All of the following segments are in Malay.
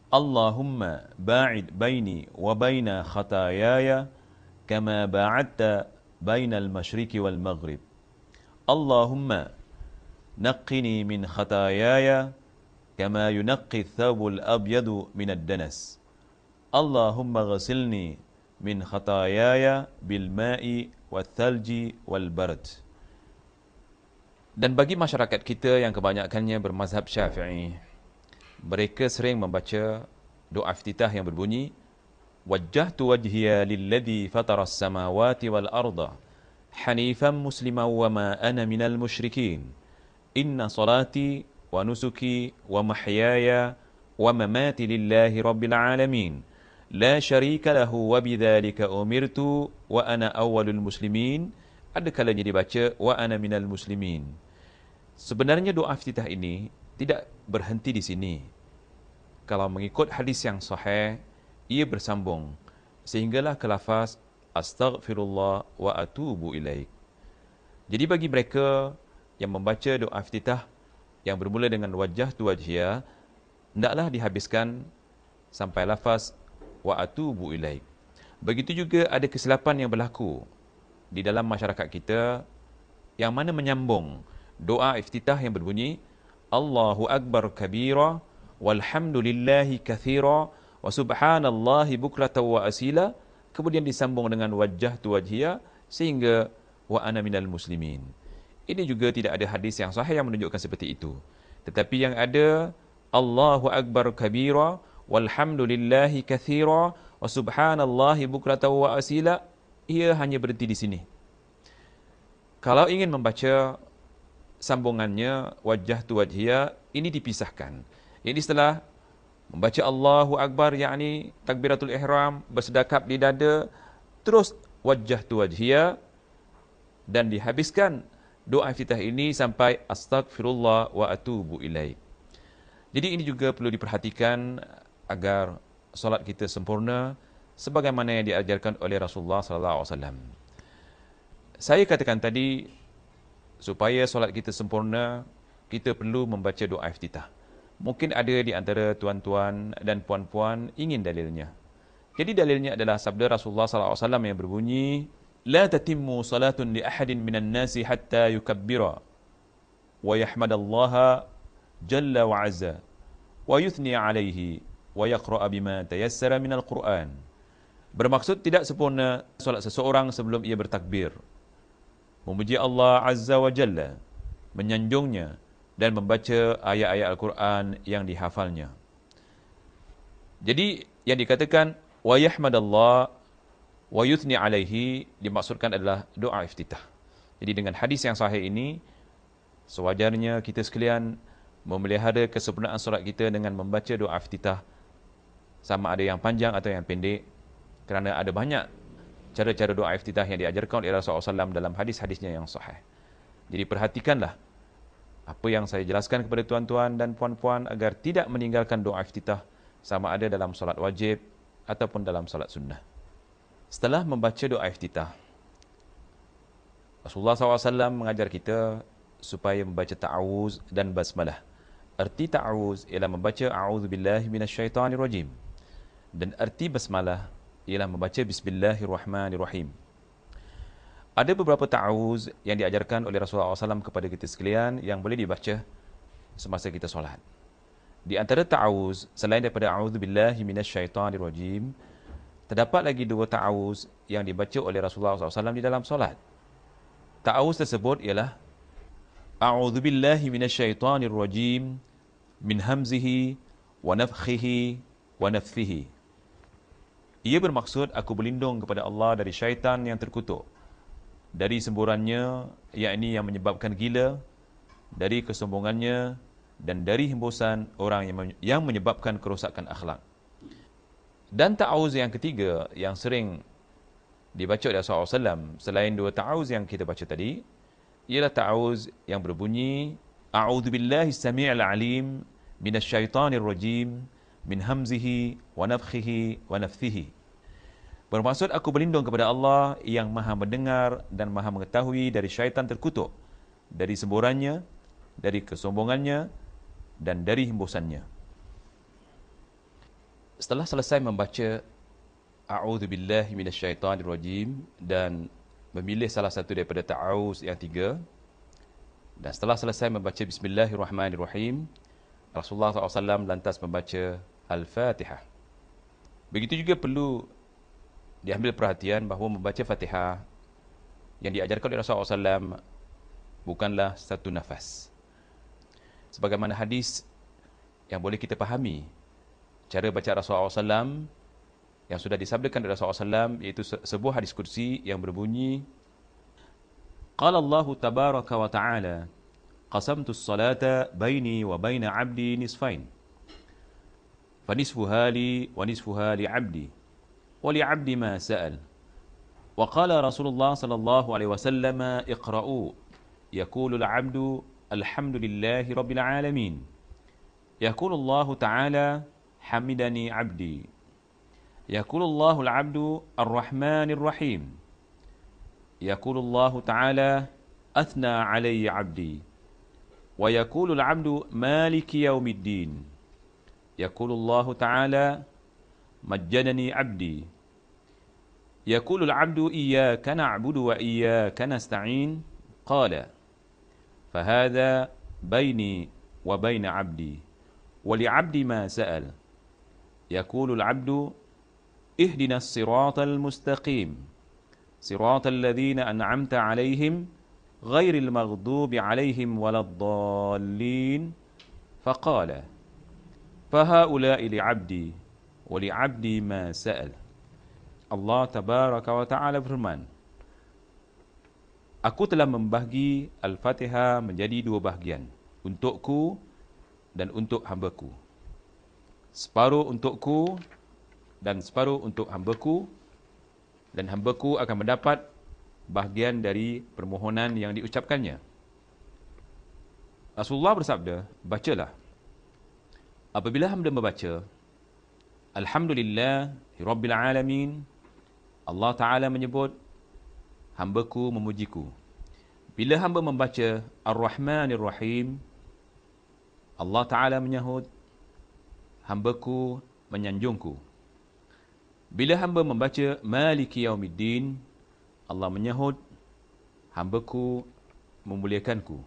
Allahumma ba'id baini wa baina khataayaya kama ba'adta bainal masyriqi wal maghrib. Allahumma naqqini min khataayaya kama yunaqqi ath-thawbul abyadu min ad-danas. Allahumma ghasilni min khataayaya bil ma'i wath thalji wal barad. Dan bagi masyarakat kita yang kebanyakannya bermazhab Syafi'i, mereka sering membaca doa iftitah yang berbunyi wajjahtu wajhiya lilladzi fataras samawati wal arda hanifan musliman wa ma ana minal musyrikin inna salati wa nusuki wa mahyaya wa mamati lillahi rabbil alamin la syarika lahu wa bidzalika umirtu wa ana awwalul muslimin. Ada kalanya dibaca wa ana minal muslimin. Sebenarnya doa iftitah ini tidak berhenti di sini. Kalau mengikut hadis yang sahih, ia bersambung sehinggalah ke lafaz astaghfirullah wa atubu ilaik. Jadi bagi mereka yang membaca doa iftitah yang bermula dengan wajjahtu wajhiya, hendaklah dihabiskan sampai lafaz wa atubu ilaik. Begitu juga ada kesilapan yang berlaku di dalam masyarakat kita yang mana menyambung doa iftitah yang berbunyi Allahu Akbar kabira walhamdulillahi kathira wa subhanallahi bukratan wa asila, kemudian disambung dengan wajjahtu wajhiya sehingga wa ana minal muslimin. Ini juga tidak ada hadis yang sahih yang menunjukkan seperti itu. Tetapi yang ada Allahu Akbar kabira walhamdulillahi kathira wa subhanallahi bukratan wa asila, ia hanya berhenti di sini. Kalau ingin membaca sambungannya wajjahtu wajhiya, ini dipisahkan. Jadi setelah membaca Allahu Akbar, yakni takbiratul ihram, bersedekap di dada, terus wajjahtu wajhiya, dan dihabiskan doa iftitah ini sampai astaghfirullah wa atubu ilaik. Jadi ini juga perlu diperhatikan agar solat kita sempurna sebagaimana yang diajarkan oleh Rasulullah sallallahu alaihi wasallam. Saya katakan tadi, supaya solat kita sempurna, kita perlu membaca doa iftitah. Mungkin ada di antara tuan-tuan dan puan-puan ingin dalilnya. Jadi dalilnya adalah sabda Rasulullah sallallahu alaihi wasallam yang berbunyi, "La tatimmu salatun li ahadin minan nasi hatta yukabbira wa yahmadallaha jalla wa azza wa yuthni alaihi wa yaqra'a bima tayassara minal Qur'an." Bermaksud tidak sempurna solat seseorang sebelum ia bertakbir, memuji Allah Azza wa Jalla, menyanjungnya, dan membaca ayat-ayat Al-Quran yang dihafalnya. Jadi yang dikatakan wa yahmadallah wa yuthni alaihi dimaksudkan adalah doa iftitah. Jadi dengan hadis yang sahih ini, sewajarnya kita sekalian memelihara kesempurnaan solat kita dengan membaca doa iftitah, sama ada yang panjang atau yang pendek, kerana ada banyak cara-cara doa iftitah yang diajarkan oleh Rasulullah SAW dalam hadis-hadisnya yang sahih. Jadi perhatikanlah apa yang saya jelaskan kepada tuan-tuan dan puan-puan agar tidak meninggalkan doa iftitah, sama ada dalam solat wajib ataupun dalam solat sunnah. Setelah membaca doa iftitah, Rasulullah SAW mengajar kita supaya membaca ta'awuz dan basmalah. Arti ta'awuz ialah membaca a'udzubillahi minasyaitanirrajim, dan arti basmalah ialah membaca bismillahirrahmanirrahim. Ada beberapa ta'awuz yang diajarkan oleh Rasulullah SAW kepada kita sekalian yang boleh dibaca semasa kita solat. Di antara ta'awuz, selain daripada a'udzubillahi minasyaitanirrajim, terdapat lagi dua ta'awuz yang dibaca oleh Rasulullah SAW di dalam solat. Ta'awuz tersebut ialah a'udzubillahi minasyaitanirrajim min hamzihi wa nafthihi wa nafthihi. Ia bermaksud aku berlindung kepada Allah dari syaitan yang terkutuk, dari semburannya, yakni yang menyebabkan gila, dari kesombongannya, dan dari hembusan orang yang menyebabkan kerosakan akhlak. Dan ta'awuz yang ketiga yang sering dibaca oleh Rasulullah SAW selain dua ta'awuz yang kita baca tadi, ialah ta'awuz yang berbunyi a'udzubillahi samii'il alim minasyaitanir rajim min hamzihi wa nafthihi wa nafthihi. Bermaksud aku berlindung kepada Allah yang maha mendengar dan maha mengetahui dari syaitan terkutuk, dari semburannya, dari kesombongannya, dan dari hembusannya. Setelah selesai membaca A'udzubillahi minasyaitanirrajim dan memilih salah satu daripada ta'awuz yang 3, dan setelah selesai membaca Bismillahirrahmanirrahim, Rasulullah SAW lantas membaca Al-Fatihah. Begitu juga perlu diambil perhatian bahawa membaca Fatihah yang diajarkan oleh Rasulullah SAW bukanlah satu nafas. Sebagaimana hadis yang boleh kita fahami, cara baca Rasulullah SAW yang sudah disabdakan oleh Rasulullah SAW, iaitu sebuah hadis kursi yang berbunyi, Qala Allahu tabaraka wa ta'ala, qasamtu as-salata baini wa baina 'abdi nisfain. Fanisfuha li wa nisfuha li 'abdi wa li 'abdi ma sa'al. Wa qala Rasulullah sallallahu alaihi wasallam, iqra'u yaqulu al-'abdu alhamdulillahi rabbil 'alamin. Yaqulu Allah ta'ala hamidani 'abdi. Yaqulu Allahu al-'abdu ar-rahmanir rahim. Yaqulu Allah ta'ala athna 'alayya 'abdi. Wa yaqulu al-'abdu maliki yaumiddin. Yaqulu Allah ta'ala majjadani 'abdi. Yaqulu al-'abdu iyyaka na'budu wa iyyaka nasta'in. Qala fahadha baini wa baina 'abdi wa li 'abdi ma sa'al. Yaqulu al-'abdu ihdinas siratal mustaqim siratal ladzina an'amta 'alaihim ghairil maghdubi 'alaihim waladdallin. Faqala fahaula'i li'abdi wa li'abdi ma sa'al. Allah tabaraka wa ta'ala berfirman, Aku telah membahagi Al-Fatihah menjadi 2 bahagian, untukku dan untuk hambaku. Separuh untukku dan separuh untuk hambaku, dan hambaku akan mendapat bahagian dari permohonan yang diucapkannya. Rasulullah bersabda, bacalah. Apabila hamba membaca Alhamdulillahi Rabbil Alamin, Allah Ta'ala menyebut hambaku memujiku. Bila hamba membaca Ar-Rahmanir Rahim, Allah Ta'ala menyahut hambaku menyanjungku. Bila hamba membaca Maliki Yaumiddin, Allah menyahut hambaku memuliakanku.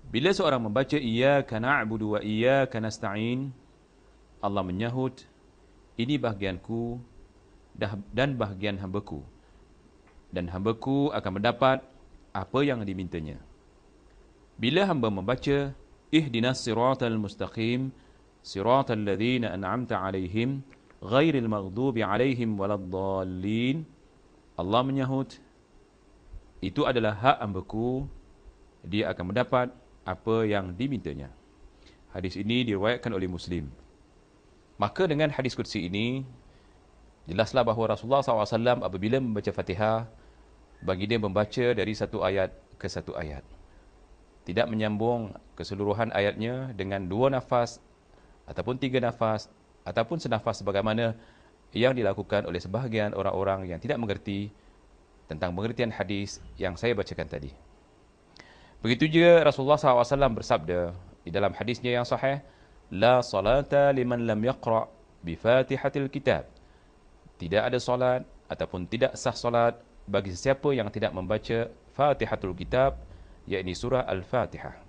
Bila seorang membaca Iyyaka na'budu wa iyyaka nasta'in, Allah menyahut ini bahagianku dan bahagian hambaku, dan hambaku akan mendapat apa yang dimintanya. Bila hamba membaca Ihdinas siratal mustaqim siratal ladzina an'amta 'alaihim ghairil maghdubi 'alaihim waladdallin, Allah menyahut itu adalah hak hambaku, dia akan mendapat apa yang dimintanya. Hadis ini diriwayatkan oleh Muslim. Maka dengan hadis kursi ini, jelaslah bahawa Rasulullah SAW apabila membaca Fatihah, bagi dia membaca dari satu ayat ke satu ayat. Tidak menyambung keseluruhan ayatnya dengan 2 nafas, ataupun 3 nafas, ataupun senafas sebagaimana yang dilakukan oleh sebahagian orang-orang yang tidak mengerti tentang pengertian hadis yang saya bacakan tadi. Begitu juga Rasulullah SAW bersabda di dalam hadisnya yang sahih, La salata liman lam yaqra' bi fatihatil kitab. Tidak ada solat ataupun tidak sah solat bagi sesiapa yang tidak membaca Fatihatul Kitab, yakni surah Al-Fatihah.